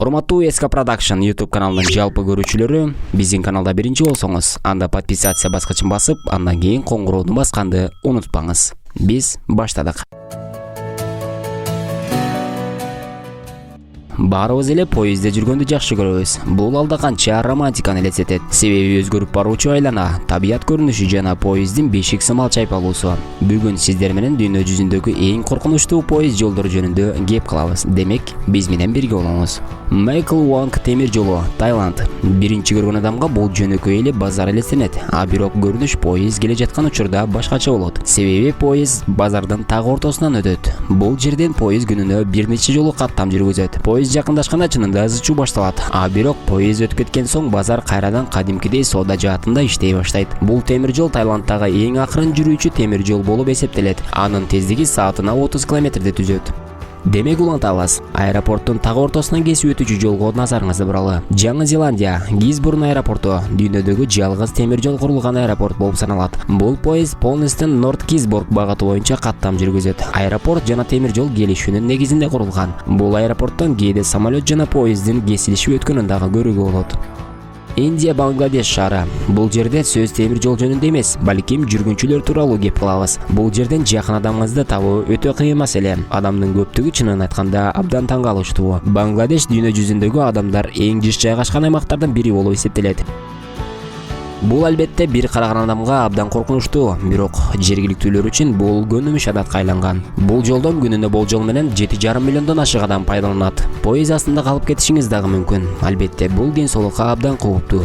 Урматтуу SK Production YouTube каналынын жалпы көрүүчүлөрү, биздин каналда биринчи болсоңуз, анда подписация баскычын басып, андан кийин коңгуроону басканды унутпаңыз. Биз баштадык. Баарыбыз эле поездде жүргөндү жакшы көрөбүз. Бул алда канча романтиканы элестетет. Себеби өзгөрүп баруучу айлана, табият көрүнүшү жана поезддин бешик сымал чайпалуусу. Бүгүн сиздер менен дүйнө жүзүндөгү эң коркунучтуу поезд жолдору жөнүндө кеп кылабыз. Демек, биз менен бирге болуңуз. Майкл Уанг темир жолу, Таиланд. Биринчи көргөн адамга бул жөнөкөй эле базар элестенет, а бирок көрүнүш поезд келе жаткан учурда башкача болот. Себеби поезд базардын так ортосунан өтөт. Бул жерден поезд күнүнө бир нече жолу каттам жүргүзөт. Поезд жакындашканда чынында ызы чуу башталат. А бирок поезд өтүп кеткен соң базар кайрадан кадимкидей соода жаатында иштей баштайт. Бул темир жол Таиландтагы эң акырын жүрүүчү темир жол болуп эсептелет. Анын тездиги саатына 30 км түзөт. Демек улантабыз, аэропорттун так ортосунан кесип өтүүчү жолго назарыңызды буралы. Жаңы Зеландия Гизборн аэропорту дүйнөдөгү жалгыз темир жол курулган аэропорт болуп саналат. Бул поезд Полнестен Норт Гизборг багыты боюнча каттам жүргүзөт. Аэропорт жана темир жол келишүүнүн негизинде курулган. Бул аэропорттон кээде самолет жана поезддин кесилишип өткөнүн дагы көрүүгө болот. Индия Бангладеш шаары. Бул жерде сөз темир жол жөнүндө эмес, балким жүргүнчүлөр тууралуу кеп кылабыз. Бул жерден жакын адамыңызды табуу өтө кыйын маселе. Адамдын көптүгү чынын айтканда абдан таң калыштуу. Бангладеш дүйнө жүзүндөгү адамдар эң жыш жайгашкан аймактардын бири болуп эсептелет. Бул албетте бир караган адамга абдан коркунучтуу, бирок жергиликтүүлөр үчүн бул көнүмүш адатка айланган. Бул жолдон күнүнө болжол менен 7,5 миллиондон ашык адам пайдаланат. Поезд астында калып кетишиңиз дагы мүмкүн. Албетте бул ден соолукка абдан кооптуу.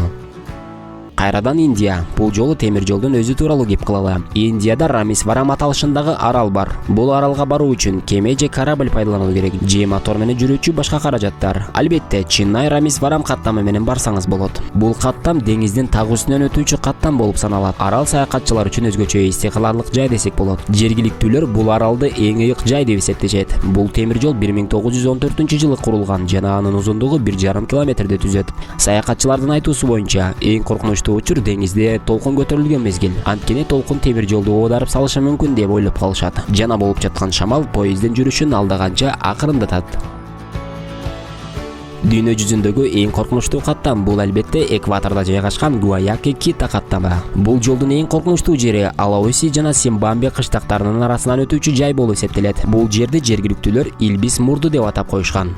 Кайрадан Индия. Бул жолу темир жолдун өзү тууралуу кеп кылалы. Индияда Рамесварам аталышындагы арал бар. Бул аралга баруу үчүн кеме же корабль пайдалануу керек. Же мотор менен жүрүүчү башка каражаттар. Албетте, Чинай Рамесварам каттамы менен барсаңыз болот. Бул каттам деңиздин так үстүнөн өтүүчү каттам болуп саналат. Арал саякатчылар үчүн өзгөчө эсте каларлык жай десек болот. Жергиликтүүлөр бул аралды эң ыйык жай деп эсептешет. Бул темир жол 1914-жылы курулган жана анын узундугу 1,5 километрди түзөт. Саякатчылардын айтуусу боюнча эң коркунучтуу учур деңизде толкун көтөрүлгөн мезгил. Анткени толкун темир жолду оодарып салышы мүмкүн деп ойлоп калышат. Жана болуп жаткан шамал поезддин жүрүшүн алдаганча акырындатат. Дүйнө жүзүндөгү эң коркунучтуу каттам бул албетте экватордо жайгашкан Гуаяки-Кита каттамы. Бул жолдун эң коркунучтуу жери Алауси жана Симбамбе кыштактарынын арасынан өтүүчү жай болуп эсептелет. Бул жерди жергиликтүүлөр Илбис мурду деп атап коюшкан.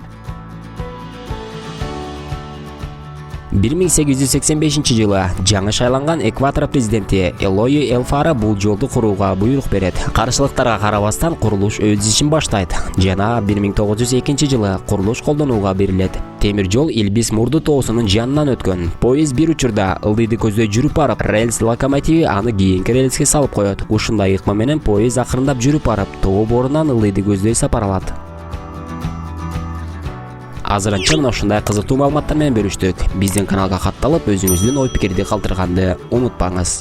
1885-жылы жаңы шайланган экватор президенти Элойи Элфара бул жолду курууга буйрук берет. Каршылыктарга карабастан курулуш өз ишин баштайт жана 1902-жылы курулуш колдонууга берилет. Темир жол Илбис мурду тоосунун жанынан өткөн. Поезд бир учурда ылдыйды көздөй жүрүп барып, рельс локомотиви аны кийинки рельске салып коет. Ушундай ыкма менен поезд акырындап жүрүп барып, тоо борунан ылдыйды көздөй сапар алат. Азырынча мына ушундай кызыктуу маалыматтар менен бөлүштүк. Биздин каналга катталып, өзүңүздүн ой пикирди калтырганды унутпаңыз.